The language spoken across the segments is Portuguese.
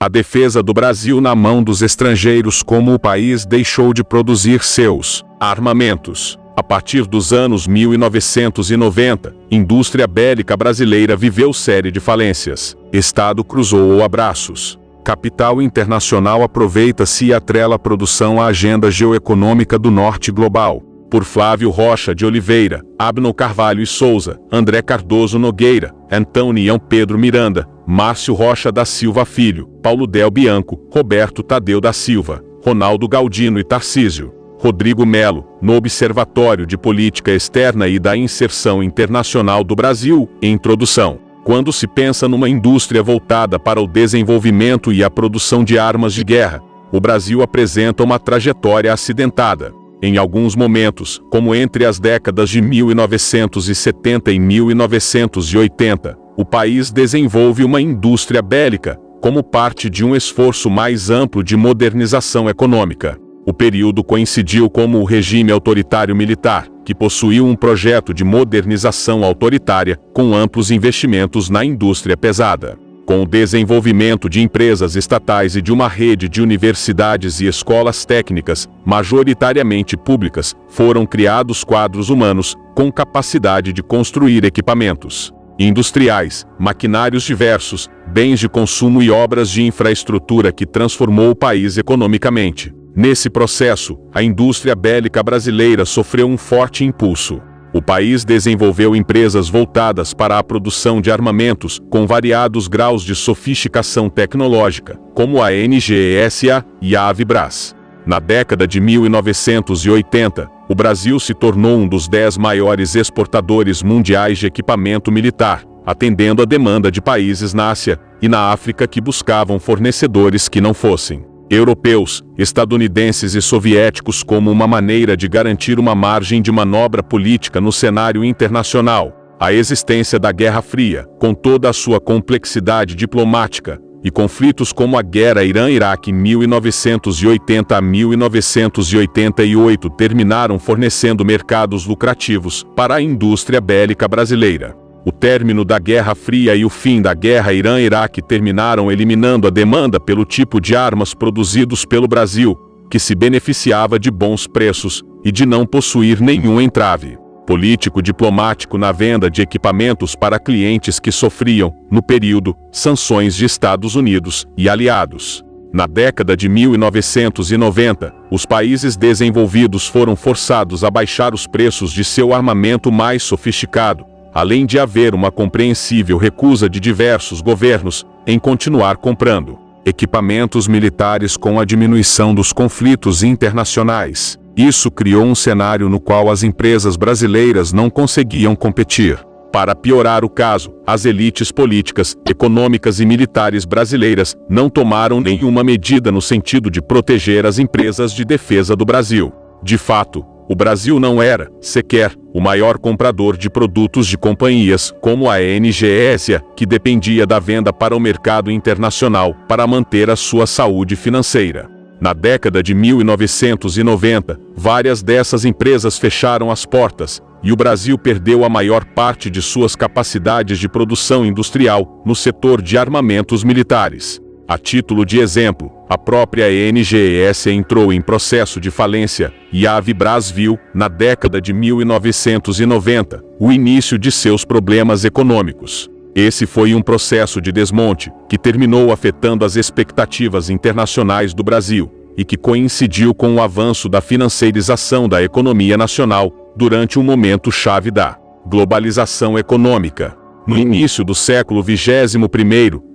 A defesa do Brasil na mão dos estrangeiros, como o país deixou de produzir seus armamentos. A partir dos anos 1990, indústria bélica brasileira viveu série de falências. Estado cruzou abraços. Capital internacional aproveita-se e atrela a produção à agenda geoeconômica do norte global. Por Flávio Rocha de Oliveira, Abno Carvalho e Souza, André Cardoso Nogueira, Antônio Pedro Miranda, Márcio Rocha da Silva Filho, Paulo Del Bianco, Roberto Tadeu da Silva, Ronaldo Galdino e Tarcísio. Rodrigo Melo, no Observatório de Política Externa e da Inserção Internacional do Brasil, introdução. Quando se pensa numa indústria voltada para o desenvolvimento e a produção de armas de guerra, o Brasil apresenta uma trajetória acidentada. Em alguns momentos, como entre as décadas de 1970 e 1980, o país desenvolve uma indústria bélica, como parte de um esforço mais amplo de modernização econômica. O período coincidiu com o regime autoritário militar, que possuía um projeto de modernização autoritária, com amplos investimentos na indústria pesada. Com o desenvolvimento de empresas estatais e de uma rede de universidades e escolas técnicas, majoritariamente públicas, foram criados quadros humanos, com capacidade de construir equipamentos industriais, maquinários diversos, bens de consumo e obras de infraestrutura que transformou o país economicamente. Nesse processo, a indústria bélica brasileira sofreu um forte impulso. O país desenvolveu empresas voltadas para a produção de armamentos, com variados graus de sofisticação tecnológica, como a NGESA e a Avibras. Na década de 1980, o Brasil se tornou um dos 10 maiores exportadores mundiais de equipamento militar, atendendo a demanda de países na Ásia e na África que buscavam fornecedores que não fossem europeus, estadunidenses e soviéticos, como uma maneira de garantir uma margem de manobra política no cenário internacional. A existência da Guerra Fria, com toda a sua complexidade diplomática, e conflitos como a Guerra Irã-Iraque 1980 a 1988 terminaram fornecendo mercados lucrativos para a indústria bélica brasileira. O término da Guerra Fria e o fim da Guerra Irã-Iraque terminaram eliminando a demanda pelo tipo de armas produzidos pelo Brasil, que se beneficiava de bons preços e de não possuir nenhum entrave político-diplomático na venda de equipamentos para clientes que sofriam, no período, sanções de Estados Unidos e aliados. Na década de 1990, os países desenvolvidos foram forçados a baixar os preços de seu armamento mais sofisticado, além de haver uma compreensível recusa de diversos governos em continuar comprando equipamentos militares com a diminuição dos conflitos internacionais. Isso criou um cenário no qual as empresas brasileiras não conseguiam competir. Para piorar o caso, as elites políticas, econômicas e militares brasileiras não tomaram nenhuma medida no sentido de proteger as empresas de defesa do Brasil. De fato, o Brasil não era, sequer, o maior comprador de produtos de companhias como a NGESA, que dependia da venda para o mercado internacional para manter a sua saúde financeira. Na década de 1990, várias dessas empresas fecharam as portas, e o Brasil perdeu a maior parte de suas capacidades de produção industrial no setor de armamentos militares. A título de exemplo, a própria NGESA entrou em processo de falência, e a Avibras viu, na década de 1990, o início de seus problemas econômicos. Esse foi um processo de desmonte, que terminou afetando as expectativas internacionais do Brasil, e que coincidiu com o avanço da financeirização da economia nacional, durante um momento-chave da globalização econômica. No início do século XXI,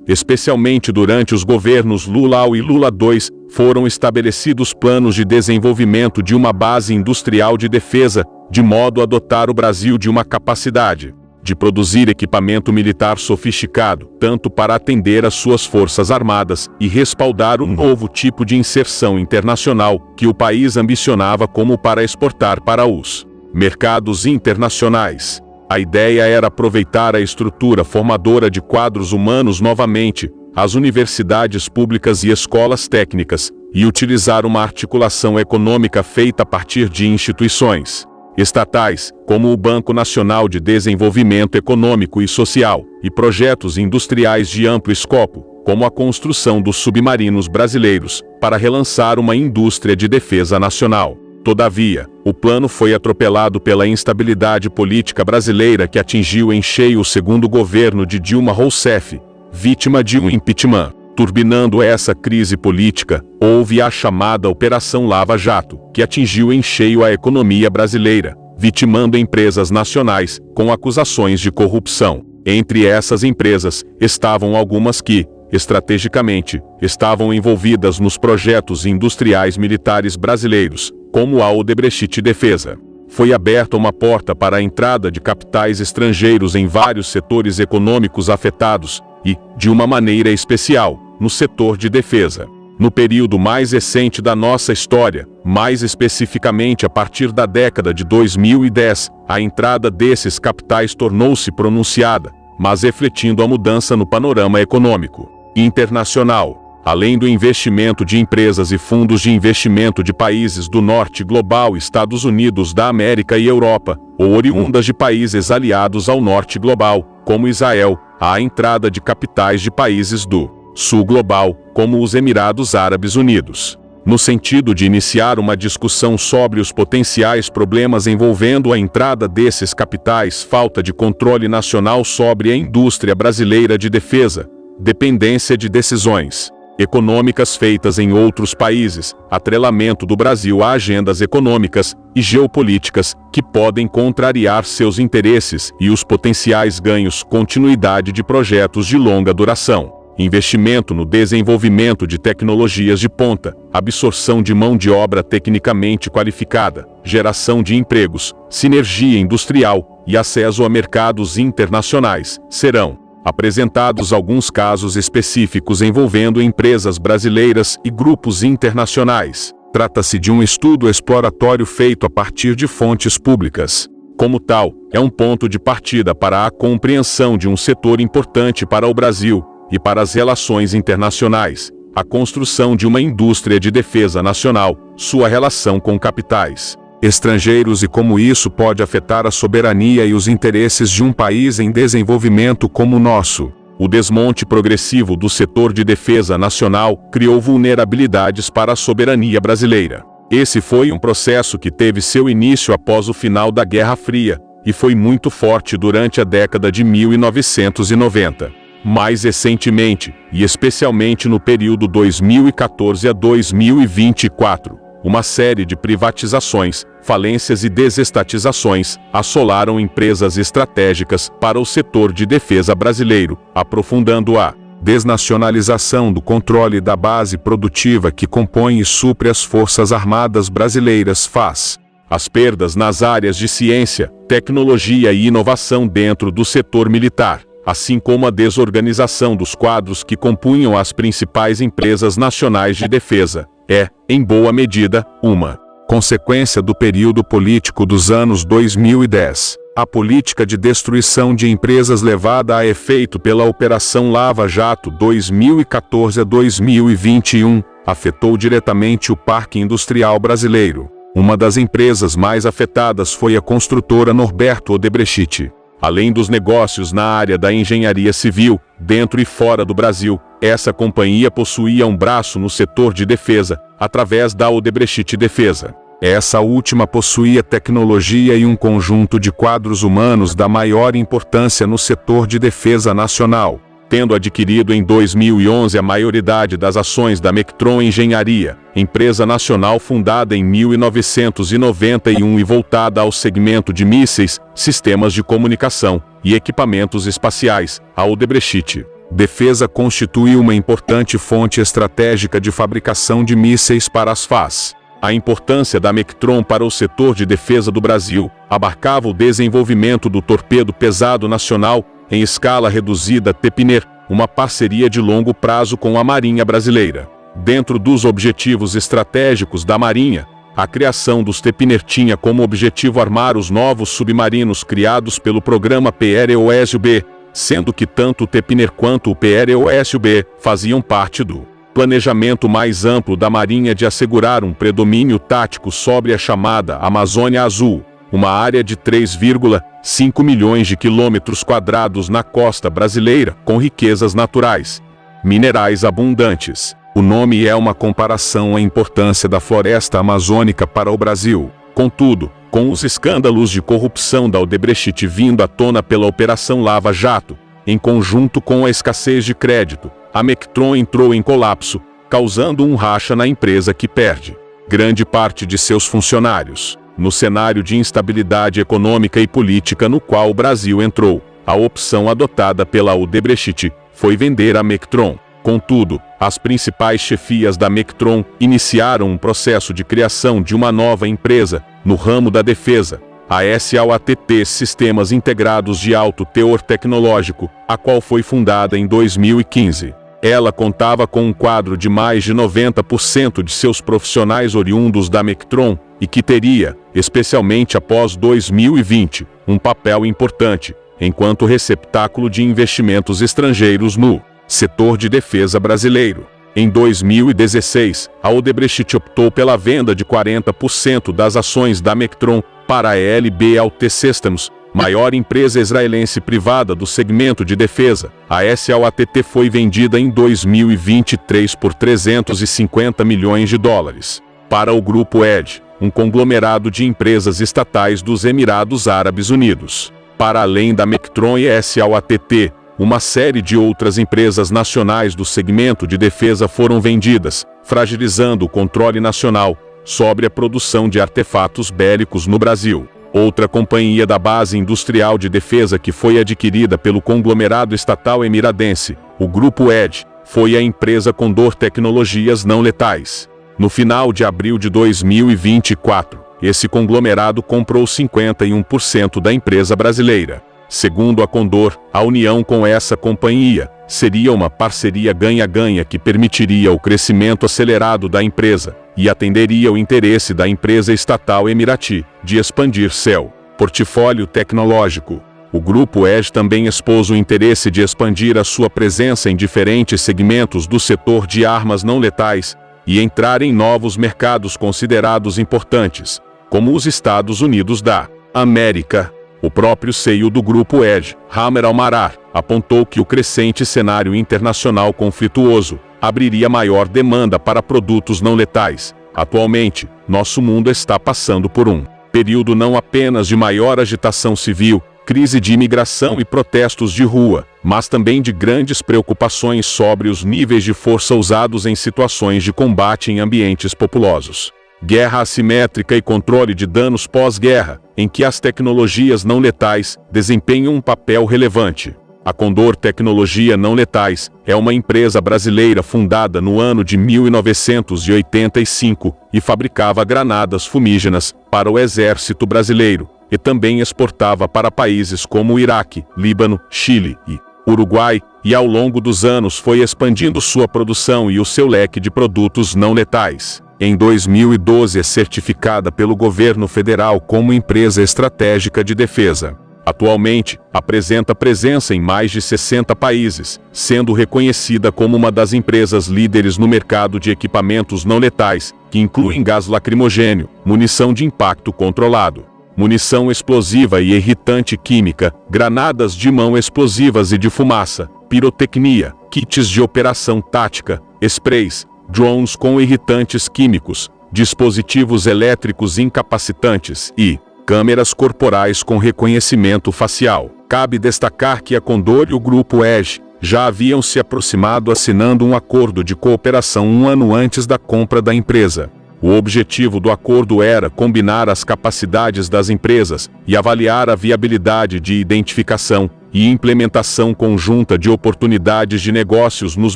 especialmente durante os governos Lula I e Lula II, foram estabelecidos planos de desenvolvimento de uma base industrial de defesa, de modo a dotar o Brasil de uma capacidade de produzir equipamento militar sofisticado, tanto para atender às suas forças armadas e respaldar um novo tipo de inserção internacional que o país ambicionava, como para exportar para os mercados internacionais. A ideia era aproveitar a estrutura formadora de quadros humanos novamente, as universidades públicas e escolas técnicas, e utilizar uma articulação econômica feita a partir de instituições estatais, como o Banco Nacional de Desenvolvimento Econômico e Social, e projetos industriais de amplo escopo, como a construção dos submarinos brasileiros, para relançar uma indústria de defesa nacional. Todavia, o plano foi atropelado pela instabilidade política brasileira que atingiu em cheio o segundo governo de Dilma Rousseff, vítima de um impeachment. Turbinando essa crise política, houve a chamada Operação Lava Jato, que atingiu em cheio a economia brasileira, vitimando empresas nacionais com acusações de corrupção. Entre essas empresas, estavam algumas que, estrategicamente, estavam envolvidas nos projetos industriais militares brasileiros, como a Odebrecht Defesa. Foi aberta uma porta para a entrada de capitais estrangeiros em vários setores econômicos afetados e, de uma maneira especial, no setor de defesa. No período mais recente da nossa história, mais especificamente a partir da década de 2010, a entrada desses capitais tornou-se pronunciada, mas refletindo a mudança no panorama econômico internacional. Além do investimento de empresas e fundos de investimento de países do norte global, Estados Unidos da América e Europa, ou oriundas de países aliados ao norte global, como Israel, há a entrada de capitais de países do sul global, como os Emirados Árabes Unidos. No sentido de iniciar uma discussão sobre os potenciais problemas envolvendo a entrada desses capitais, falta de controle nacional sobre a indústria brasileira de defesa, dependência de decisões econômicas feitas em outros países, atrelamento do Brasil a agendas econômicas e geopolíticas que podem contrariar seus interesses e os potenciais ganhos, continuidade de projetos de longa duração, investimento no desenvolvimento de tecnologias de ponta, absorção de mão de obra tecnicamente qualificada, geração de empregos, sinergia industrial e acesso a mercados internacionais, serão apresentados alguns casos específicos envolvendo empresas brasileiras e grupos internacionais. Trata-se de um estudo exploratório feito a partir de fontes públicas. Como tal, é um ponto de partida para a compreensão de um setor importante para o Brasil e para as relações internacionais, a construção de uma indústria de defesa nacional, sua relação com capitais estrangeiros e como isso pode afetar a soberania e os interesses de um país em desenvolvimento como o nosso. O desmonte progressivo do setor de defesa nacional criou vulnerabilidades para a soberania brasileira. Esse foi um processo que teve seu início após o final da Guerra Fria, e foi muito forte durante a década de 1990. Mais recentemente, e especialmente no período 2014 a 2024, uma série de privatizações, falências e desestatizações assolaram empresas estratégicas para o setor de defesa brasileiro, aprofundando a desnacionalização do controle da base produtiva que compõe e supre as Forças Armadas brasileiras faz. As perdas nas áreas de ciência, tecnologia e inovação dentro do setor militar, assim como a desorganização dos quadros que compunham as principais empresas nacionais de defesa, é, em boa medida, uma consequência do período político dos anos 2010. A política de destruição de empresas levada a efeito pela Operação Lava Jato 2014 a 2021 afetou diretamente o parque industrial brasileiro. Uma das empresas mais afetadas foi a construtora Norberto Odebrecht. Além dos negócios na área da engenharia civil, dentro e fora do Brasil, essa companhia possuía um braço no setor de defesa, através da Odebrecht Defesa. Essa última possuía tecnologia e um conjunto de quadros humanos da maior importância no setor de defesa nacional, tendo adquirido em 2011 a maioridade das ações da Mectron Engenharia, empresa nacional fundada em 1991 e voltada ao segmento de mísseis, sistemas de comunicação e equipamentos espaciais. A Odebrecht Defesa constitui uma importante fonte estratégica de fabricação de mísseis para as FAAs. A importância da Mectron para o setor de defesa do Brasil abarcava o desenvolvimento do torpedo pesado nacional em escala reduzida Tepiner, uma parceria de longo prazo com a Marinha Brasileira. Dentro dos objetivos estratégicos da Marinha, a criação dos Tepiner tinha como objetivo armar os novos submarinos criados pelo programa PROSUB, sendo que tanto o Tepiner quanto o PROSUB faziam parte do planejamento mais amplo da Marinha de assegurar um predomínio tático sobre a chamada Amazônia Azul, uma área de 3,5 milhões de quilômetros quadrados na costa brasileira, com riquezas naturais, minerais abundantes. O nome é uma comparação à importância da floresta amazônica para o Brasil. Contudo, com os escândalos de corrupção da Odebrecht vindo à tona pela Operação Lava Jato, em conjunto com a escassez de crédito, a Mectron entrou em colapso, causando um racha na empresa que perde grande parte de seus funcionários. No cenário de instabilidade econômica e política no qual o Brasil entrou, a opção adotada pela Odebrecht foi vender a Mectron. Contudo, as principais chefias da Mectron iniciaram um processo de criação de uma nova empresa, no ramo da defesa, a SAOTT Sistemas Integrados de Alto Teor Tecnológico, a qual foi fundada em 2015. Ela contava com um quadro de mais de 90% de seus profissionais oriundos da Mectron, e que teria, especialmente após 2020, um papel importante, enquanto receptáculo de investimentos estrangeiros no setor de defesa brasileiro. Em 2016, a Odebrecht optou pela venda de 40% das ações da Mectron para a LB ALT Systems, maior empresa israelense privada do segmento de defesa. A SAOTT foi vendida em 2023 por 350 milhões de dólares para o Grupo Edge, um conglomerado de empresas estatais dos Emirados Árabes Unidos. Para além da Mectron e SAOTT, uma série de outras empresas nacionais do segmento de defesa foram vendidas, fragilizando o controle nacional sobre a produção de artefatos bélicos no Brasil. Outra companhia da base industrial de defesa que foi adquirida pelo conglomerado estatal emiradense, o Grupo Edge, foi a empresa Condor Tecnologias Não Letais. No final de abril de 2024, esse conglomerado comprou 51% da empresa brasileira. Segundo a Condor, a união com essa companhia seria uma parceria ganha-ganha que permitiria o crescimento acelerado da empresa e atenderia o interesse da empresa estatal emirati de expandir seu portfólio tecnológico. O Grupo Edge também expôs o interesse de expandir a sua presença em diferentes segmentos do setor de armas não letais e entrar em novos mercados considerados importantes, como os Estados Unidos da América. O próprio CEO do Grupo Edge, Hamer Al-Marar, apontou que o crescente cenário internacional conflituoso abriria maior demanda para produtos não letais. Atualmente, nosso mundo está passando por um período não apenas de maior agitação civil, crise de imigração e protestos de rua, mas também de grandes preocupações sobre os níveis de força usados em situações de combate em ambientes populosos. Guerra assimétrica e controle de danos pós-guerra, em que as tecnologias não letais desempenham um papel relevante. A Condor Tecnologia Não Letais é uma empresa brasileira fundada no ano de 1985 e fabricava granadas fumígenas para o exército brasileiro, e também exportava para países como o Iraque, Líbano, Chile e Uruguai, e ao longo dos anos foi expandindo sua produção e o seu leque de produtos não letais. Em 2012 é certificada pelo governo federal como empresa estratégica de defesa. Atualmente, apresenta presença em mais de 60 países, sendo reconhecida como uma das empresas líderes no mercado de equipamentos não letais, que incluem gás lacrimogênio, munição de impacto controlado, munição explosiva e irritante química, granadas de mão explosivas e de fumaça, pirotecnia, kits de operação tática, sprays, drones com irritantes químicos, dispositivos elétricos incapacitantes e câmeras corporais com reconhecimento facial. Cabe destacar que a Condor e o Grupo Edge já haviam se aproximado assinando um acordo de cooperação um ano antes da compra da empresa. O objetivo do acordo era combinar as capacidades das empresas e avaliar a viabilidade de identificação e implementação conjunta de oportunidades de negócios nos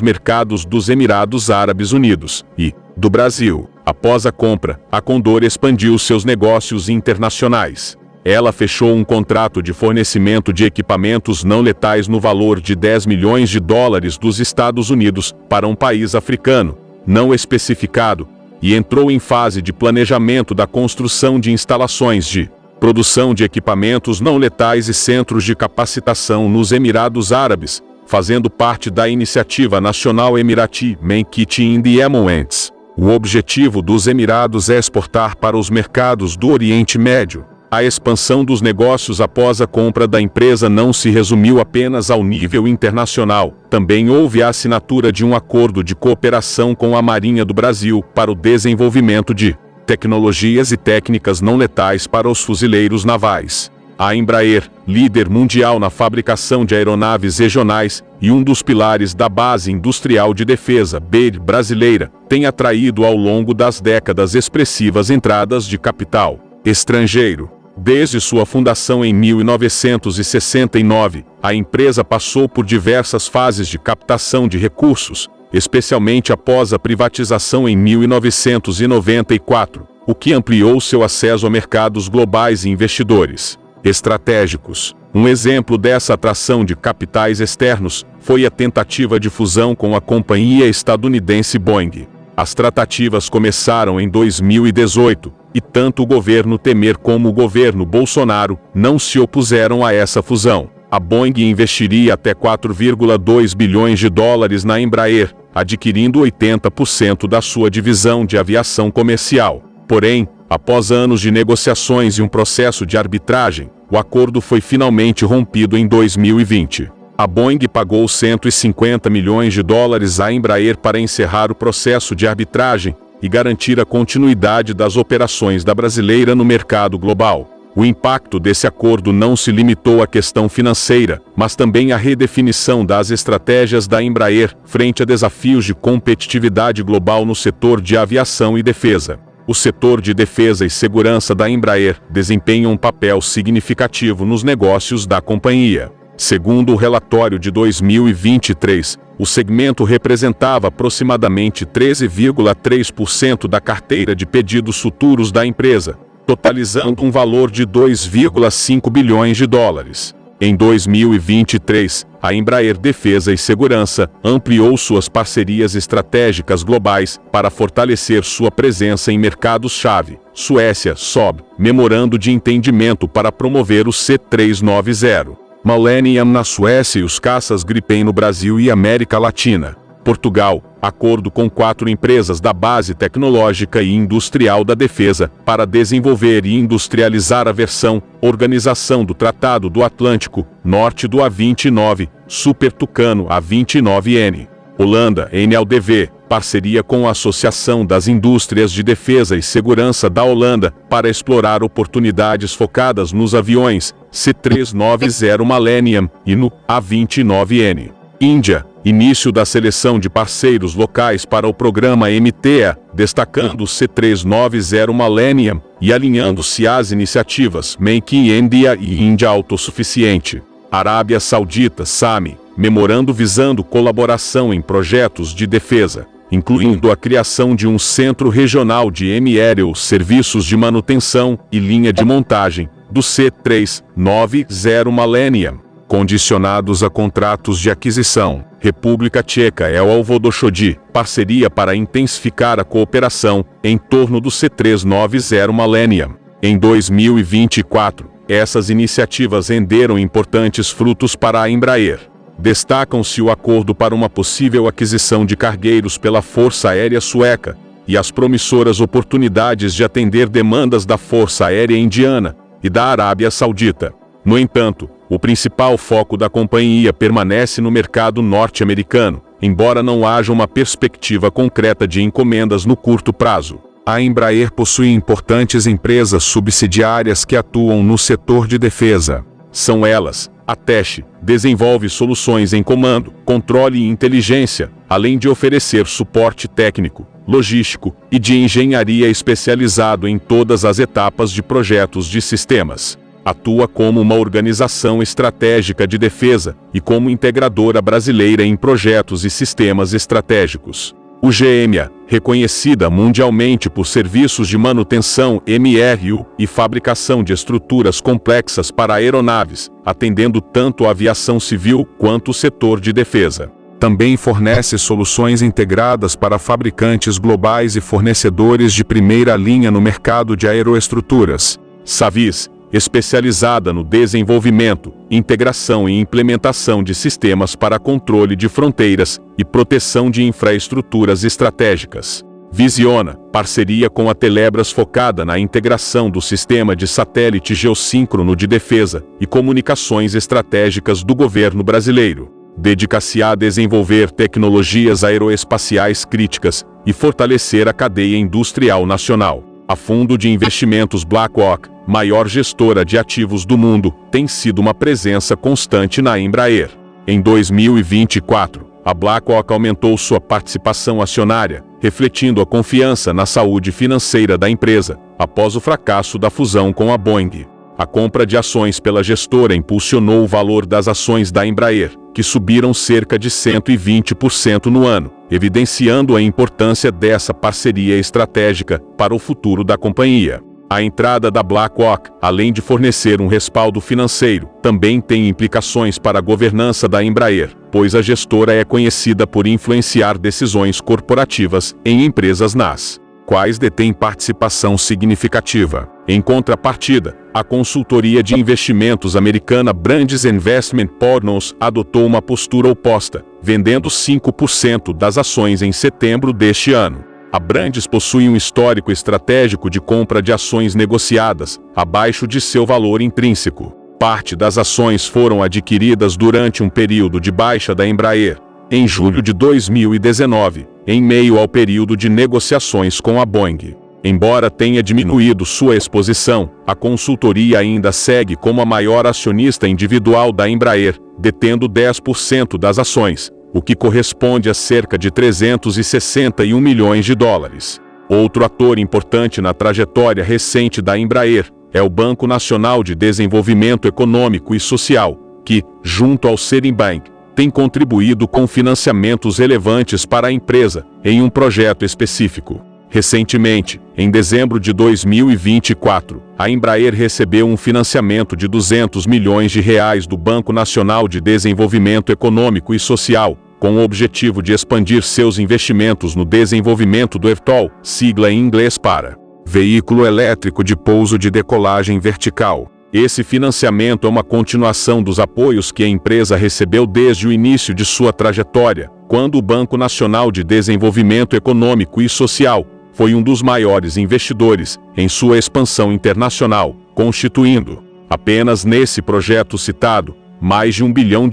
mercados dos Emirados Árabes Unidos e do Brasil. Após a compra, a Condor expandiu seus negócios internacionais. Ela fechou um contrato de fornecimento de equipamentos não letais no valor de 10 milhões de dólares dos Estados Unidos para um país africano, não especificado, e entrou em fase de planejamento da construção de instalações de produção de equipamentos não letais e centros de capacitação nos Emirados Árabes, fazendo parte da iniciativa nacional Emirati Make It in the Emirates. O objetivo dos Emirados é exportar para os mercados do Oriente Médio. A expansão dos negócios após a compra da empresa não se resumiu apenas ao nível internacional. Também houve a assinatura de um acordo de cooperação com a Marinha do Brasil para o desenvolvimento de tecnologias e técnicas não letais para os fuzileiros navais. A Embraer, líder mundial na fabricação de aeronaves regionais e um dos pilares da base industrial de defesa BR brasileira, tem atraído ao longo das décadas expressivas entradas de capital estrangeiro. Desde sua fundação em 1969, a empresa passou por diversas fases de captação de recursos, especialmente após a privatização em 1994, o que ampliou seu acesso a mercados globais e investidores estratégicos. Um exemplo dessa atração de capitais externos foi a tentativa de fusão com a companhia estadunidense Boeing. As tratativas começaram em 2018, e tanto o governo Temer como o governo Bolsonaro não se opuseram a essa fusão. A Boeing investiria até 4,2 bilhões de dólares na Embraer, adquirindo 80% da sua divisão de aviação comercial. Porém, após anos de negociações e um processo de arbitragem, o acordo foi finalmente rompido em 2020. A Boeing pagou 150 milhões de dólares à Embraer para encerrar o processo de arbitragem e garantir a continuidade das operações da brasileira no mercado global. O impacto desse acordo não se limitou à questão financeira, mas também à redefinição das estratégias da Embraer frente a desafios de competitividade global no setor de aviação e defesa. O setor de defesa e segurança da Embraer desempenha um papel significativo nos negócios da companhia. Segundo o relatório de 2023, o segmento representava aproximadamente 13,3% da carteira de pedidos futuros da empresa, totalizando um valor de 2,5 bilhões de dólares. Em 2023, a Embraer Defesa e Segurança ampliou suas parcerias estratégicas globais para fortalecer sua presença em mercados-chave. Suécia, SOB, memorando de entendimento para promover o C-390 Millennium na Suécia e os caças Gripen no Brasil e América Latina. Portugal, acordo com 4 empresas da base tecnológica e industrial da defesa para desenvolver e industrializar a versão, organização do Tratado do Atlântico Norte do A-29, Super Tucano A-29N. Holanda, NLDV, parceria com a Associação das Indústrias de Defesa e Segurança da Holanda para explorar oportunidades focadas nos aviões C-390 Millennium e no A-29N. Índia, início da seleção de parceiros locais para o programa MTA, destacando o C-390 Millennium e alinhando-se às iniciativas Make in India e Índia Autossuficiente. Arábia Saudita, SAMI, memorando visando colaboração em projetos de defesa, incluindo a criação de um centro regional de M-Aero, serviços de manutenção e linha de montagem do C-390 Millennium, condicionados a contratos de aquisição. República Tcheca é o Alvodochody, parceria para intensificar a cooperação em torno do C-390 Millennium. Em 2024, essas iniciativas renderam importantes frutos para a Embraer. Destacam-se o acordo para uma possível aquisição de cargueiros pela Força Aérea Sueca e as promissoras oportunidades de atender demandas da Força Aérea Indiana e da Arábia Saudita. No entanto, o principal foco da companhia permanece no mercado norte-americano, embora não haja uma perspectiva concreta de encomendas no curto prazo. A Embraer possui importantes empresas subsidiárias que atuam no setor de defesa. São elas: a TESH, desenvolve soluções em comando, controle e inteligência, além de oferecer suporte técnico, logístico e de engenharia especializado em todas as etapas de projetos de sistemas. Atua como uma organização estratégica de defesa e como integradora brasileira em projetos e sistemas estratégicos. O GMA, reconhecida mundialmente por serviços de manutenção MRU e fabricação de estruturas complexas para aeronaves, atendendo tanto a aviação civil quanto o setor de defesa. Também fornece soluções integradas para fabricantes globais e fornecedores de primeira linha no mercado de aeroestruturas. Savis, especializada no desenvolvimento, integração e implementação de sistemas para controle de fronteiras e proteção de infraestruturas estratégicas. Visiona, parceria com a Telebras focada na integração do sistema de satélite geossíncrono de defesa e comunicações estratégicas do governo brasileiro. Dedica-se a desenvolver tecnologias aeroespaciais críticas e fortalecer a cadeia industrial nacional. A fundo de investimentos BlackRock, maior gestora de ativos do mundo, tem sido uma presença constante na Embraer. Em 2024, a BlackRock aumentou sua participação acionária, refletindo a confiança na saúde financeira da empresa, após o fracasso da fusão com a Boeing. A compra de ações pela gestora impulsionou o valor das ações da Embraer, que subiram cerca de 120% no ano, evidenciando a importância dessa parceria estratégica para o futuro da companhia. A entrada da BlackRock, além de fornecer um respaldo financeiro, também tem implicações para a governança da Embraer, pois a gestora é conhecida por influenciar decisões corporativas em empresas nas quais detém participação significativa. Em contrapartida, a consultoria de investimentos americana Brandes Investment Partners adotou uma postura oposta, vendendo 5% das ações em setembro deste ano. A Brandes possui um histórico estratégico de compra de ações negociadas, abaixo de seu valor intrínseco. Parte das ações foram adquiridas durante um período de baixa da Embraer, em julho de 2019, em meio ao período de negociações com a Boeing. Embora tenha diminuído sua exposição, a consultoria ainda segue como a maior acionista individual da Embraer, detendo 10% das ações, o que corresponde a cerca de 361 milhões de dólares. Outro ator importante na trajetória recente da Embraer é o Banco Nacional de Desenvolvimento Econômico e Social, que, junto ao Citibank, tem contribuído com financiamentos relevantes para a empresa em um projeto específico. Recentemente, em dezembro de 2024, a Embraer recebeu um financiamento de 200 milhões de reais do Banco Nacional de Desenvolvimento Econômico e Social, com o objetivo de expandir seus investimentos no desenvolvimento do eVTOL, sigla em inglês para Veículo Elétrico de Pouso de Decolagem Vertical. Esse financiamento é uma continuação dos apoios que a empresa recebeu desde o início de sua trajetória, quando o Banco Nacional de Desenvolvimento Econômico e Social foi um dos maiores investidores em sua expansão internacional, constituindo, apenas nesse projeto citado, mais de R$1 bilhão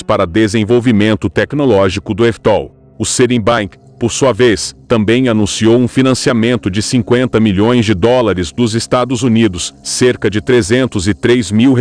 para desenvolvimento tecnológico do eVTOL. O Citibank, por sua vez, também anunciou um financiamento de 50 milhões de dólares dos Estados Unidos, cerca de R$303 mil,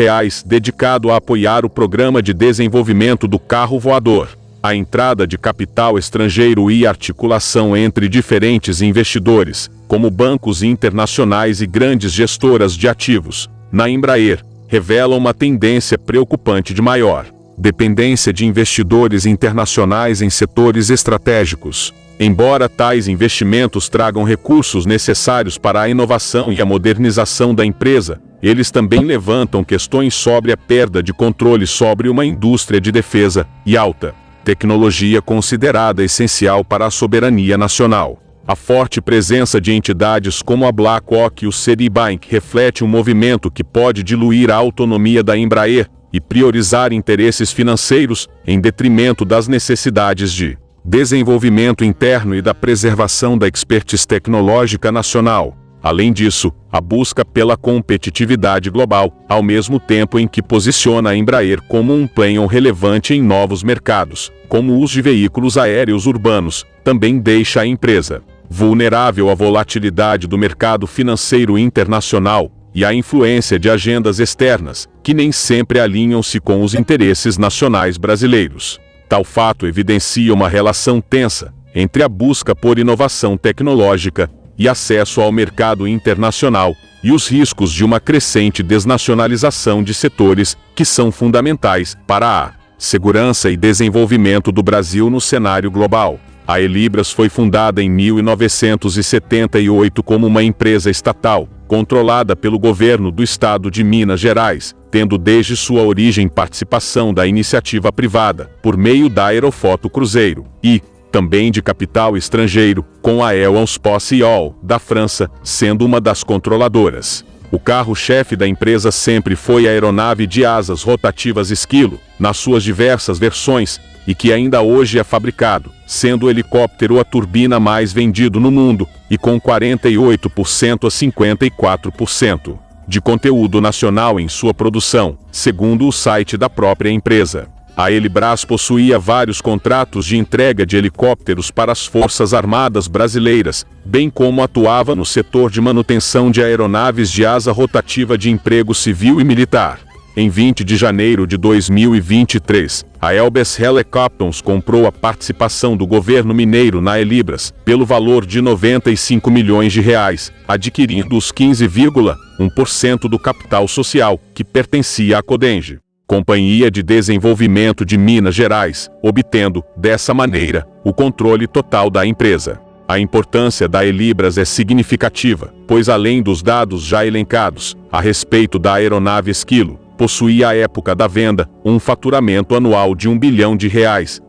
dedicado a apoiar o programa de desenvolvimento do carro voador. A entrada de capital estrangeiro e articulação entre diferentes investidores, como bancos internacionais e grandes gestoras de ativos, na Embraer, revelam uma tendência preocupante de maior dependência de investidores internacionais em setores estratégicos. Embora tais investimentos tragam recursos necessários para a inovação e a modernização da empresa, eles também levantam questões sobre a perda de controle sobre uma indústria de defesa e alta tecnologia considerada essencial para a soberania nacional. A forte presença de entidades como a BlackRock e o Citibank reflete um movimento que pode diluir a autonomia da Embraer e priorizar interesses financeiros em detrimento das necessidades de desenvolvimento interno e da preservação da expertise tecnológica nacional. Além disso, a busca pela competitividade global, ao mesmo tempo em que posiciona a Embraer como um player relevante em novos mercados, como os de veículos aéreos urbanos, também deixa a empresa vulnerável à volatilidade do mercado financeiro internacional e à influência de agendas externas, que nem sempre alinham-se com os interesses nacionais brasileiros. Tal fato evidencia uma relação tensa entre a busca por inovação tecnológica e acesso ao mercado internacional, e os riscos de uma crescente desnacionalização de setores que são fundamentais para a segurança e desenvolvimento do Brasil no cenário global. A Elibras foi fundada em 1978 como uma empresa estatal, controlada pelo governo do estado de Minas Gerais, tendo desde sua origem participação da iniciativa privada, por meio da Aerofoto Cruzeiro, e também de capital estrangeiro, com a Aérospatiale, da França, sendo uma das controladoras. O carro-chefe da empresa sempre foi a aeronave de asas rotativas Esquilo, nas suas diversas versões, e que ainda hoje é fabricado, sendo o helicóptero a turbina mais vendido no mundo, e com 48% a 54% de conteúdo nacional em sua produção, segundo o site da própria empresa. A Helibras possuía vários contratos de entrega de helicópteros para as Forças Armadas brasileiras, bem como atuava no setor de manutenção de aeronaves de asa rotativa de emprego civil e militar. Em 20 de janeiro de 2023, a Elbes Helicopters comprou a participação do governo mineiro na Helibras, pelo valor de R$95 milhões, adquirindo os 15,1% do capital social, que pertencia à Codenge, Companhia de Desenvolvimento de Minas Gerais, obtendo, dessa maneira, o controle total da empresa. A importância da Helibras é significativa, pois além dos dados já elencados, a respeito da aeronave Esquilo, possuía à época da venda, um faturamento anual de R$1 bilhão,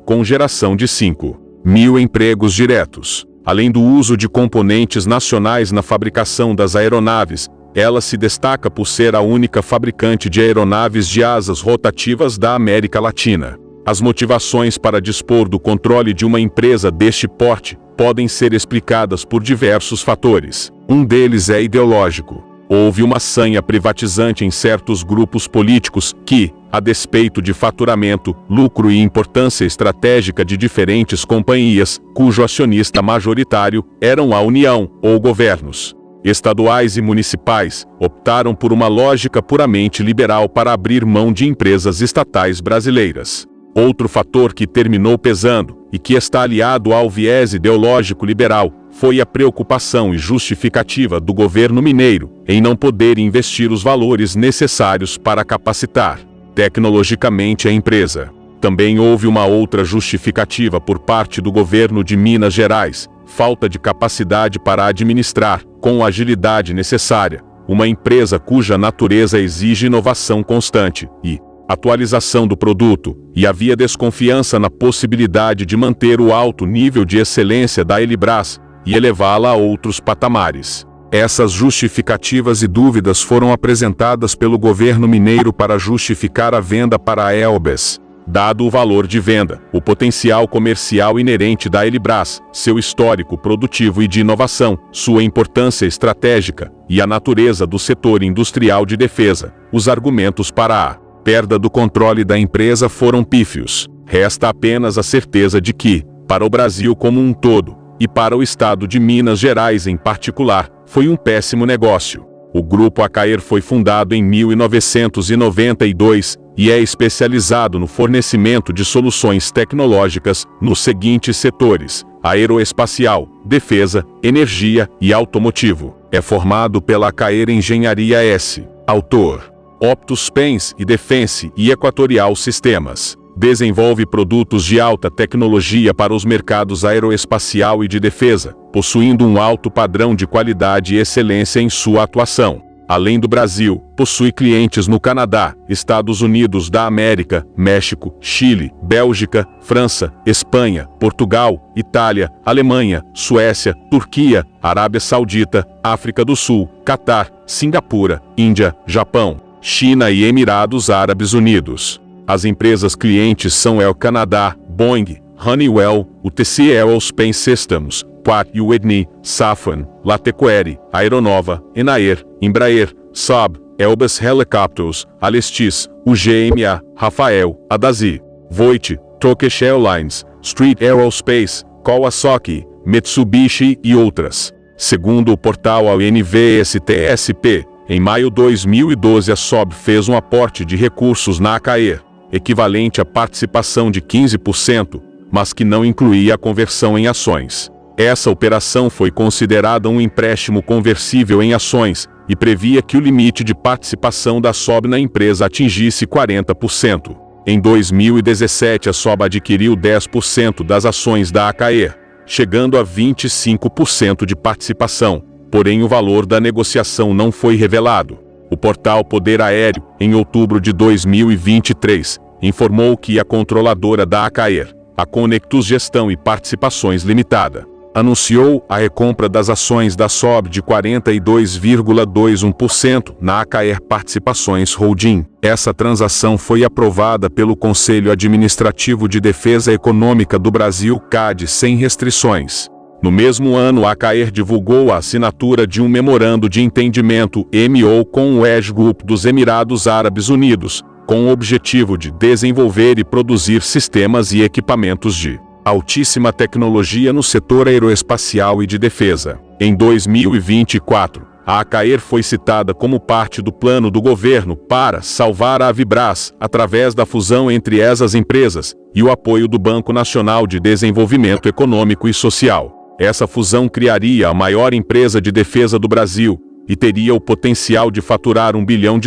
com geração de 5.000 empregos diretos. Além do uso de componentes nacionais na fabricação das aeronaves, ela se destaca por ser a única fabricante de aeronaves de asas rotativas da América Latina. As motivações para dispor do controle de uma empresa deste porte podem ser explicadas por diversos fatores. Um deles é ideológico. Houve uma sanha privatizante em certos grupos políticos que, a despeito de faturamento, lucro e importância estratégica de diferentes companhias, cujo acionista majoritário eram a União ou governos estaduais e municipais, optaram por uma lógica puramente liberal para abrir mão de empresas estatais brasileiras. Outro fator que terminou pesando, e que está aliado ao viés ideológico liberal, foi a preocupação e justificativa do governo mineiro em não poder investir os valores necessários para capacitar tecnologicamente a empresa. Também houve uma outra justificativa por parte do governo de Minas Gerais: falta de capacidade para administrar, com a agilidade necessária, uma empresa cuja natureza exige inovação constante e atualização do produto, e havia desconfiança na possibilidade de manter o alto nível de excelência da Helibras e elevá-la a outros patamares. Essas justificativas e dúvidas foram apresentadas pelo governo mineiro para justificar a venda para a Elbes. Dado o valor de venda, o potencial comercial inerente da Helibras, seu histórico produtivo e de inovação, sua importância estratégica e a natureza do setor industrial de defesa, os argumentos para a perda do controle da empresa foram pífios. Resta apenas a certeza de que, para o Brasil como um todo, e para o estado de Minas Gerais em particular, foi um péssimo negócio. O Grupo Acaer foi fundado em 1992 e é especializado no fornecimento de soluções tecnológicas nos seguintes setores: aeroespacial, defesa, energia e automotivo. É formado pela Acaer Engenharia S. Autor: Optus Pens e Defense e Equatorial Sistemas. Desenvolve produtos de alta tecnologia para os mercados aeroespacial e de defesa, possuindo um alto padrão de qualidade e excelência em sua atuação. Além do Brasil, possui clientes no Canadá, Estados Unidos da América, México, Chile, Bélgica, França, Espanha, Portugal, Itália, Alemanha, Suécia, Turquia, Arábia Saudita, África do Sul, Catar, Singapura, Índia, Japão, China e Emirados Árabes Unidos. As empresas clientes são El Canadá, Boeing, Honeywell, UTC Aerospace Systems, Pratt & Whitney, Safran, Latecoere, Aeronova, Enair, Embraer, Saab, Elbes Helicopters, Alestis, UGMA, Rafael, Adazi, Voit, Turkish Airlines, Street Aerospace, Kawasaki, Mitsubishi e outras. Segundo o portal ANVSTSP, em maio de 2012 a SOB fez um aporte de recursos na Acaer, equivalente à participação de 15%, mas que não incluía a conversão em ações. Essa operação foi considerada um empréstimo conversível em ações e previa que o limite de participação da SOB na empresa atingisse 40%. Em 2017 a SOB adquiriu 10% das ações da Acaer, chegando a 25% de participação, porém o valor da negociação não foi revelado. O portal Poder Aéreo, em outubro de 2023, informou que a controladora da Acaer, a Conectus Gestão e Participações Limitada, anunciou a recompra das ações da SOB de 42,21% na AKR Participações Holding. Essa transação foi aprovada pelo Conselho Administrativo de Defesa Econômica do Brasil, CAD, sem restrições. No mesmo ano, a AKR divulgou a assinatura de um memorando de entendimento (MOU) com o Edge Group dos Emirados Árabes Unidos, com o objetivo de desenvolver e produzir sistemas e equipamentos de altíssima tecnologia no setor aeroespacial e de defesa. Em 2024, a AKR foi citada como parte do plano do governo para salvar a Avibras, através da fusão entre essas empresas e o apoio do Banco Nacional de Desenvolvimento Econômico e Social. Essa fusão criaria a maior empresa de defesa do Brasil e teria o potencial de faturar US$ 1 bilhão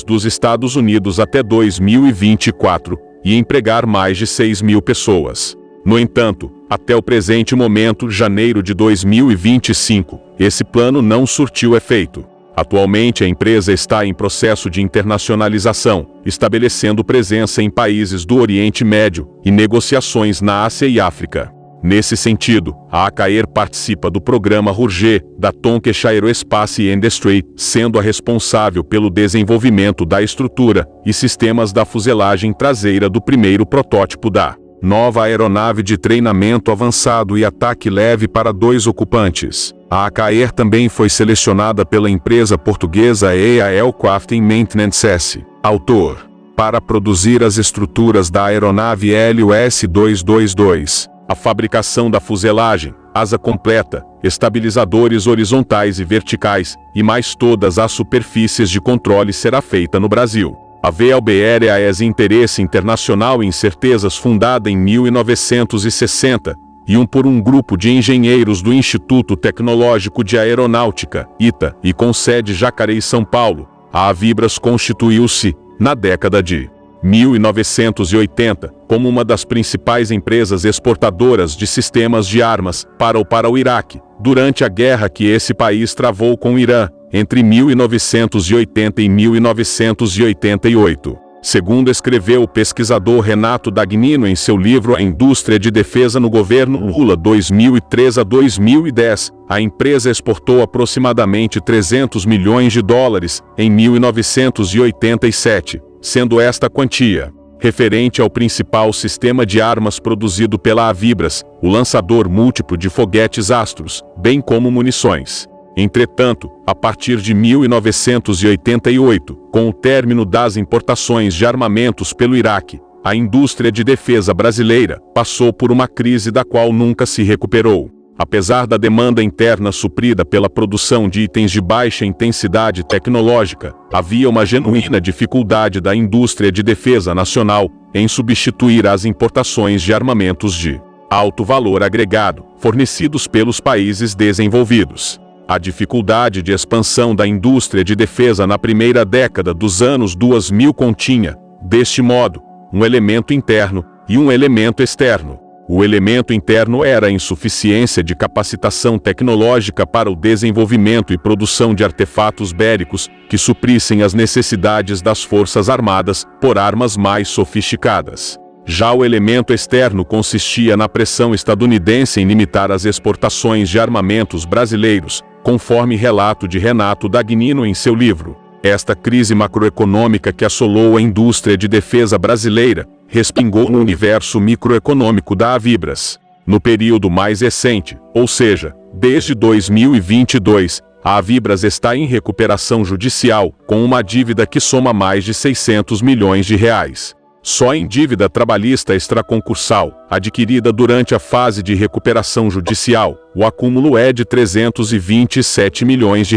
dos Estados Unidos até 2024 e empregar mais de 6.000 pessoas. No entanto, até o presente momento, janeiro de 2025, esse plano não surtiu efeito. Atualmente, a empresa está em processo de internacionalização, estabelecendo presença em países do Oriente Médio e negociações na Ásia e África. Nesse sentido, a AKR participa do programa RURG da Tonkesh Aerospace Industry, sendo a responsável pelo desenvolvimento da estrutura e sistemas da fuselagem traseira do primeiro protótipo da nova aeronave de treinamento avançado e ataque leve para 2 ocupantes. A AKR também foi selecionada pela empresa portuguesa EA Aircraft Maintenance S. Autor, para produzir as estruturas da aeronave LUS-222, a fabricação da fuselagem, asa completa, estabilizadores horizontais e verticais, e mais todas as superfícies de controle será feita no Brasil. A VLBR AES Interesse Internacional em Certezas, fundada em 1960, por um grupo de engenheiros do Instituto Tecnológico de Aeronáutica, ITA, e com sede Jacareí, São Paulo, a Avibras constituiu-se, na década de 1980, como uma das principais empresas exportadoras de sistemas de armas para o Iraque, durante a guerra que esse país travou com o Irã, entre 1980 e 1988. Segundo escreveu o pesquisador Renato Dagnino em seu livro A Indústria de Defesa no Governo Lula 2003 a 2010, a empresa exportou aproximadamente $300 milhões em 1987, sendo esta quantia referente ao principal sistema de armas produzido pela Avibras, o lançador múltiplo de foguetes Astros, bem como munições. Entretanto, a partir de 1988, com o término das importações de armamentos pelo Iraque, a indústria de defesa brasileira passou por uma crise da qual nunca se recuperou. Apesar da demanda interna suprida pela produção de itens de baixa intensidade tecnológica, havia uma genuína dificuldade da indústria de defesa nacional em substituir as importações de armamentos de alto valor agregado, fornecidos pelos países desenvolvidos. A dificuldade de expansão da indústria de defesa na primeira década dos anos 2000 continha, deste modo, um elemento interno e um elemento externo. O elemento interno era a insuficiência de capacitação tecnológica para o desenvolvimento e produção de artefatos bélicos que suprissem as necessidades das Forças Armadas por armas mais sofisticadas. Já o elemento externo consistia na pressão estadunidense em limitar as exportações de armamentos brasileiros, conforme relato de Renato Dagnino em seu livro. Esta crise macroeconômica que assolou a indústria de defesa brasileira respingou no universo microeconômico da Avibras. No período mais recente, ou seja, desde 2022, a Avibras está em recuperação judicial, com uma dívida que soma mais de R$600 milhões. Só em dívida trabalhista extraconcursal, adquirida durante a fase de recuperação judicial, o acúmulo é de R$327 milhões.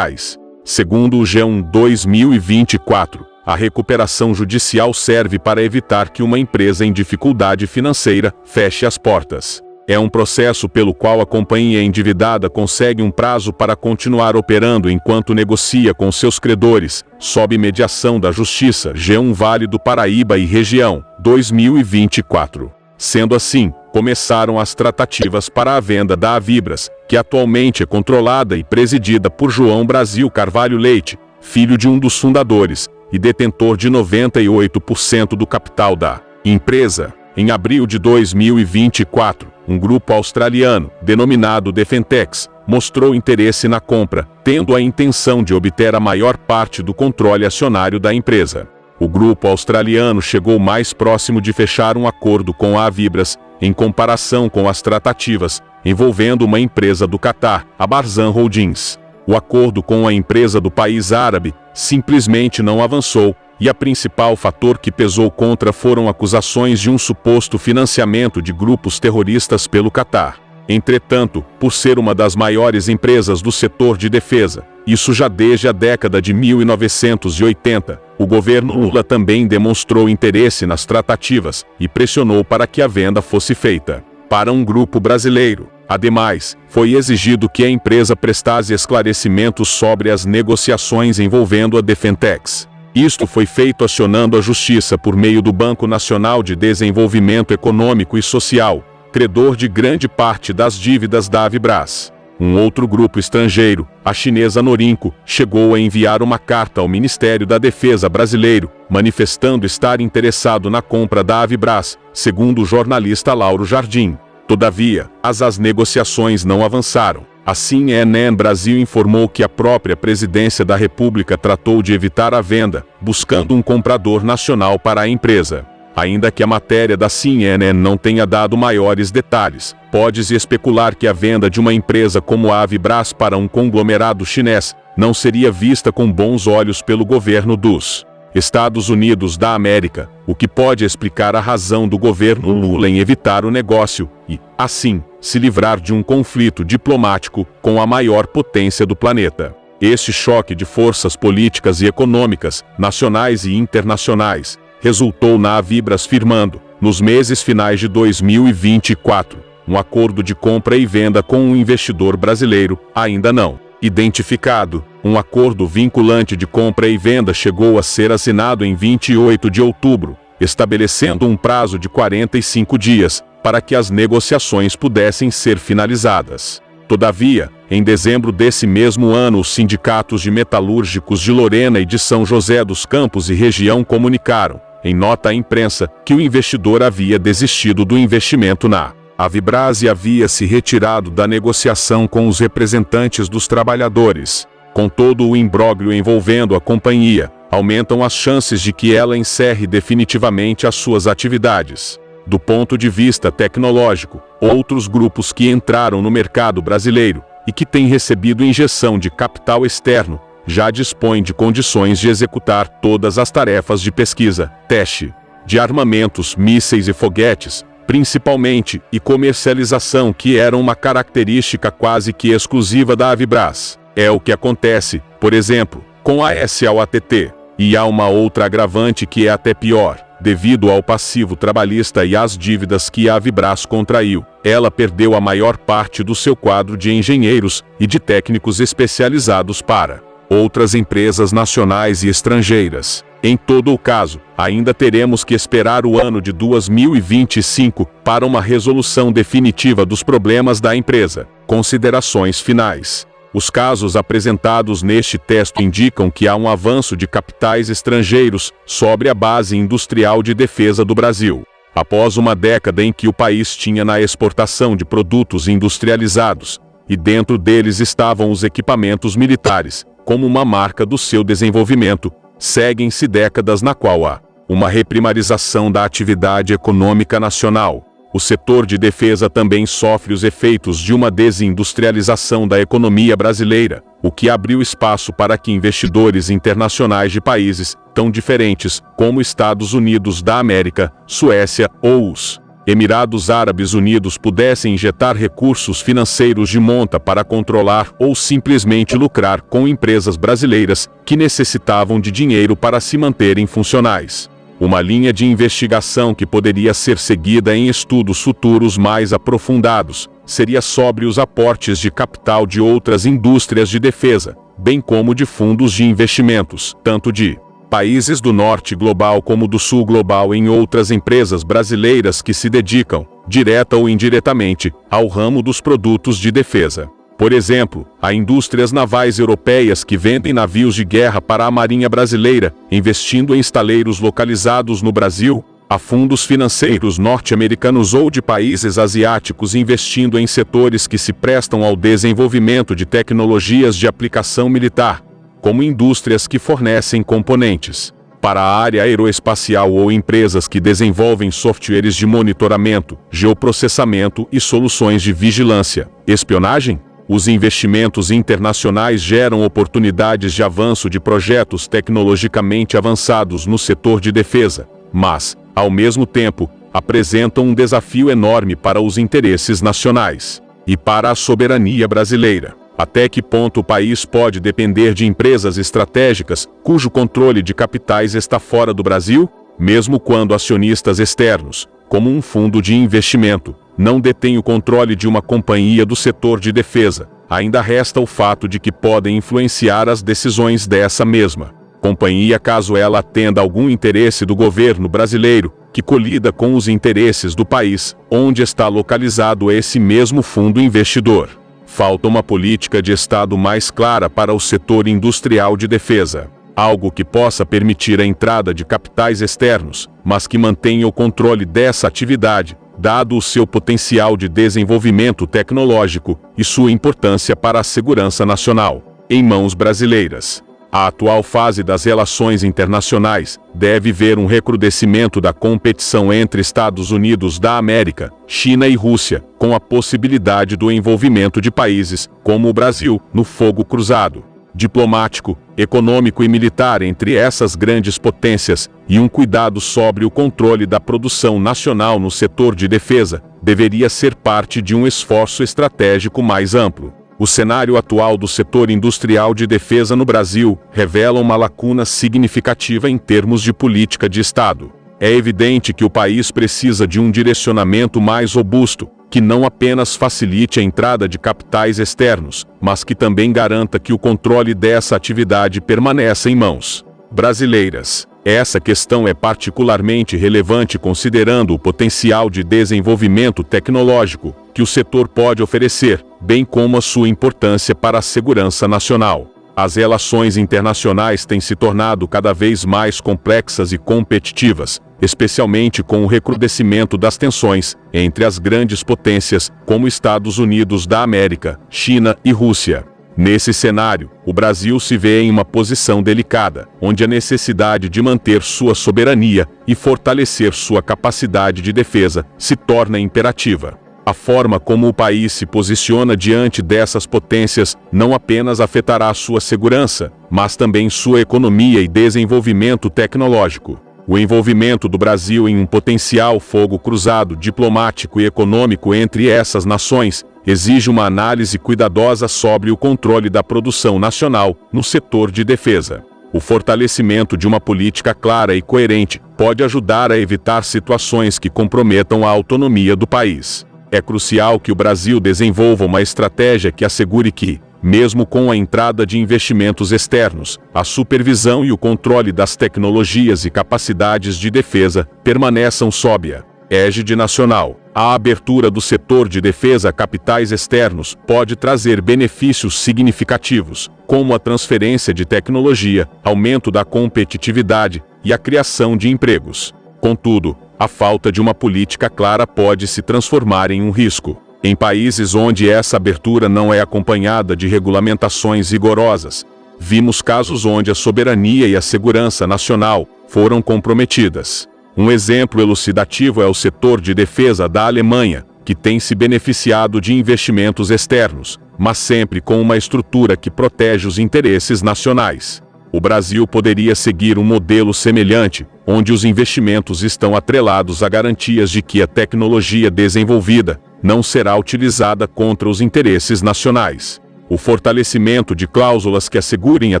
Segundo o G1 2024, a recuperação judicial serve para evitar que uma empresa em dificuldade financeira feche as portas. É um processo pelo qual a companhia endividada consegue um prazo para continuar operando enquanto negocia com seus credores, sob mediação da Justiça. G1 Vale do Paraíba e Região, 2024. Sendo assim, começaram as tratativas para a venda da Avibras, que atualmente é controlada e presidida por João Brasil Carvalho Leite, filho de um dos fundadores, e detentor de 98% do capital da empresa. Em abril de 2024, um grupo australiano, denominado Defentex, mostrou interesse na compra, tendo a intenção de obter a maior parte do controle acionário da empresa. O grupo australiano chegou mais próximo de fechar um acordo com a Avibras, em comparação com as tratativas envolvendo uma empresa do Catar, a Barzan Holdings. O acordo com a empresa do país árabe simplesmente não avançou, e o principal fator que pesou contra foram acusações de um suposto financiamento de grupos terroristas pelo Catar. Entretanto, por ser uma das maiores empresas do setor de defesa, isso já desde a década de 1980, o governo Lula também demonstrou interesse nas tratativas e pressionou para que a venda fosse feita para um grupo brasileiro. Ademais, foi exigido que a empresa prestasse esclarecimentos sobre as negociações envolvendo a Defentex. Isto foi feito acionando a Justiça por meio do Banco Nacional de Desenvolvimento Econômico e Social, credor de grande parte das dívidas da Avibras. Um outro grupo estrangeiro, a chinesa Norinco, chegou a enviar uma carta ao Ministério da Defesa brasileiro, manifestando estar interessado na compra da Avibras, segundo o jornalista Lauro Jardim. Todavia, as negociações não avançaram. Assim, a ENEM Brasil informou que a própria Presidência da República tratou de evitar a venda, buscando um comprador nacional para a empresa. Ainda que a matéria da CNN não tenha dado maiores detalhes, pode-se especular que a venda de uma empresa como a Avibras para um conglomerado chinês não seria vista com bons olhos pelo governo dos Estados Unidos da América, o que pode explicar a razão do governo Lula em evitar o negócio e, assim, se livrar de um conflito diplomático com a maior potência do planeta. Este choque de forças políticas e econômicas, nacionais e internacionais, resultou na Avibras firmando, nos meses finais de 2024, um acordo de compra e venda com um investidor brasileiro, ainda não identificado. Um acordo vinculante de compra e venda chegou a ser assinado em 28 de outubro, estabelecendo um prazo de 45 dias para que as negociações pudessem ser finalizadas. Todavia, em dezembro desse mesmo ano, os sindicatos de metalúrgicos de Lorena e de São José dos Campos e região comunicaram, em nota à imprensa, que o investidor havia desistido do investimento na Avibras e havia se retirado da negociação com os representantes dos trabalhadores. Com todo o imbróglio envolvendo a companhia, aumentam as chances de que ela encerre definitivamente as suas atividades. Do ponto de vista tecnológico, outros grupos que entraram no mercado brasileiro e que têm recebido injeção de capital externo já dispõem de condições de executar todas as tarefas de pesquisa, teste de armamentos, mísseis e foguetes, principalmente, e comercialização, que eram uma característica quase que exclusiva da Avibras. É o que acontece, por exemplo, com a SAOATT. E há uma outra agravante que é até pior. Devido ao passivo trabalhista e às dívidas que a Avibras contraiu, ela perdeu a maior parte do seu quadro de engenheiros e de técnicos especializados para outras empresas nacionais e estrangeiras. Em todo o caso, ainda teremos que esperar o ano de 2025 para uma resolução definitiva dos problemas da empresa. Considerações finais. Os casos apresentados neste texto indicam que há um avanço de capitais estrangeiros sobre a base industrial de defesa do Brasil. Após uma década em que o país tinha na exportação de produtos industrializados, e dentro deles estavam os equipamentos militares, como uma marca do seu desenvolvimento, seguem-se décadas na qual há uma reprimarização da atividade econômica nacional. O setor de defesa também sofre os efeitos de uma desindustrialização da economia brasileira, o que abriu espaço para que investidores internacionais de países tão diferentes como Estados Unidos da América, Suécia ou os Emirados Árabes Unidos pudessem injetar recursos financeiros de monta para controlar ou simplesmente lucrar com empresas brasileiras que necessitavam de dinheiro para se manterem funcionais. Uma linha de investigação que poderia ser seguida em estudos futuros mais aprofundados seria sobre os aportes de capital de outras indústrias de defesa, bem como de fundos de investimentos, tanto de países do norte global como do sul global, em outras empresas brasileiras que se dedicam, direta ou indiretamente, ao ramo dos produtos de defesa. Por exemplo, há indústrias navais europeias que vendem navios de guerra para a Marinha Brasileira, investindo em estaleiros localizados no Brasil. a fundos financeiros norte-americanos ou de países asiáticos investindo em setores que se prestam ao desenvolvimento de tecnologias de aplicação militar, como indústrias que fornecem componentes para a área aeroespacial ou empresas que desenvolvem softwares de monitoramento, geoprocessamento e soluções de vigilância, espionagem. Os investimentos internacionais geram oportunidades de avanço de projetos tecnologicamente avançados no setor de defesa, mas, ao mesmo tempo, apresentam um desafio enorme para os interesses nacionais e para a soberania brasileira. Até que ponto o país pode depender de empresas estratégicas cujo controle de capitais está fora do Brasil, mesmo quando acionistas externos, como um fundo de investimento, não detêm o controle de uma companhia do setor de defesa? Ainda resta o fato de que podem influenciar as decisões dessa mesma companhia caso ela atenda algum interesse do governo brasileiro, que colida com os interesses do país onde está localizado esse mesmo fundo investidor. Falta uma política de Estado mais clara para o setor industrial de defesa. Algo que possa permitir a entrada de capitais externos, mas que mantenha o controle dessa atividade, dado o seu potencial de desenvolvimento tecnológico e sua importância para a segurança nacional, em mãos brasileiras. A atual fase das relações internacionais deve ver um recrudescimento da competição entre Estados Unidos da América, China e Rússia, com a possibilidade do envolvimento de países, como o Brasil, no fogo cruzado diplomático, econômico e militar entre essas grandes potências, e um cuidado sobre o controle da produção nacional no setor de defesa, deveria ser parte de um esforço estratégico mais amplo. O cenário atual do setor industrial de defesa no Brasil revela uma lacuna significativa em termos de política de Estado. É evidente que o país precisa de um direcionamento mais robusto, que não apenas facilite a entrada de capitais externos, mas que também garanta que o controle dessa atividade permaneça em mãos brasileiras. Essa questão é particularmente relevante considerando o potencial de desenvolvimento tecnológico que o setor pode oferecer, bem como a sua importância para a segurança nacional. As relações internacionais têm se tornado cada vez mais complexas e competitivas, especialmente com o recrudescimento das tensões entre as grandes potências, como Estados Unidos da América, China e Rússia. Nesse cenário, o Brasil se vê em uma posição delicada, onde a necessidade de manter sua soberania e fortalecer sua capacidade de defesa se torna imperativa. A forma como o país se posiciona diante dessas potências não apenas afetará sua segurança, mas também sua economia e desenvolvimento tecnológico. O envolvimento do Brasil em um potencial fogo cruzado diplomático e econômico entre essas nações exige uma análise cuidadosa sobre o controle da produção nacional no setor de defesa. O fortalecimento de uma política clara e coerente pode ajudar a evitar situações que comprometam a autonomia do país. É crucial que o Brasil desenvolva uma estratégia que assegure que, mesmo com a entrada de investimentos externos, a supervisão e o controle das tecnologias e capacidades de defesa permaneçam sob a égide nacional. A abertura do setor de defesa a capitais externos pode trazer benefícios significativos, como a transferência de tecnologia, aumento da competitividade e a criação de empregos. Contudo, a falta de uma política clara pode se transformar em um risco. Em países onde essa abertura não é acompanhada de regulamentações rigorosas, vimos casos onde a soberania e a segurança nacional foram comprometidas. Um exemplo elucidativo é o setor de defesa da Alemanha, que tem se beneficiado de investimentos externos, mas sempre com uma estrutura que protege os interesses nacionais. O Brasil poderia seguir um modelo semelhante, onde os investimentos estão atrelados a garantias de que a tecnologia desenvolvida não será utilizada contra os interesses nacionais. O fortalecimento de cláusulas que assegurem a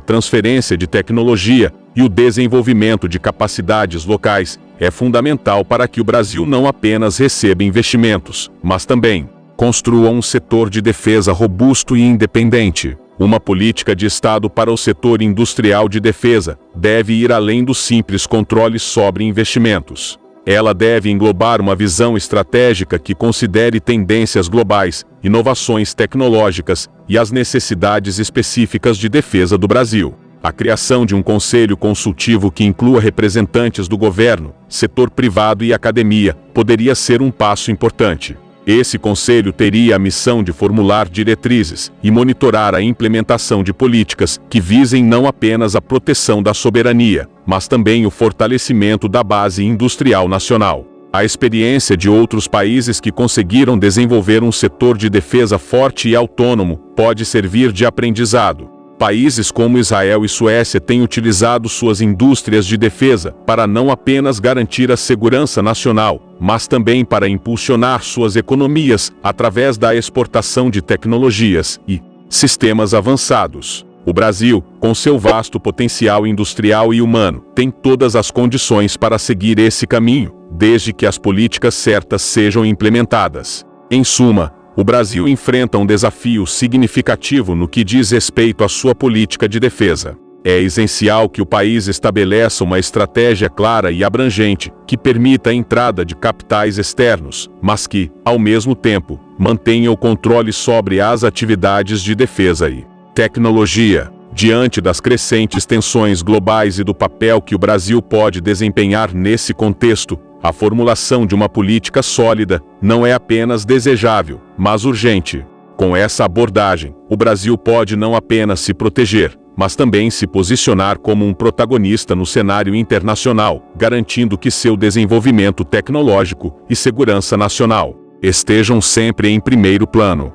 transferência de tecnologia e o desenvolvimento de capacidades locais é fundamental para que o Brasil não apenas receba investimentos, mas também construa um setor de defesa robusto e independente. Uma política de Estado para o setor industrial de defesa deve ir além do simples controle sobre investimentos. Ela deve englobar uma visão estratégica que considere tendências globais, inovações tecnológicas e as necessidades específicas de defesa do Brasil. A criação de um conselho consultivo que inclua representantes do governo, setor privado e academia poderia ser um passo importante. Esse conselho teria a missão de formular diretrizes e monitorar a implementação de políticas que visem não apenas a proteção da soberania, mas também o fortalecimento da base industrial nacional. A experiência de outros países que conseguiram desenvolver um setor de defesa forte e autônomo pode servir de aprendizado. Países como Israel e Suécia têm utilizado suas indústrias de defesa para não apenas garantir a segurança nacional, mas também para impulsionar suas economias através da exportação de tecnologias e sistemas avançados. O Brasil, com seu vasto potencial industrial e humano, tem todas as condições para seguir esse caminho, desde que as políticas certas sejam implementadas. Em suma, o Brasil enfrenta um desafio significativo no que diz respeito à sua política de defesa. É essencial que o país estabeleça uma estratégia clara e abrangente, que permita a entrada de capitais externos, mas que, ao mesmo tempo, mantenha o controle sobre as atividades de defesa e tecnologia. Diante das crescentes tensões globais e do papel que o Brasil pode desempenhar nesse contexto, a formulação de uma política sólida não é apenas desejável, mas urgente. Com essa abordagem, o Brasil pode não apenas se proteger, mas também se posicionar como um protagonista no cenário internacional, garantindo que seu desenvolvimento tecnológico e segurança nacional estejam sempre em primeiro plano.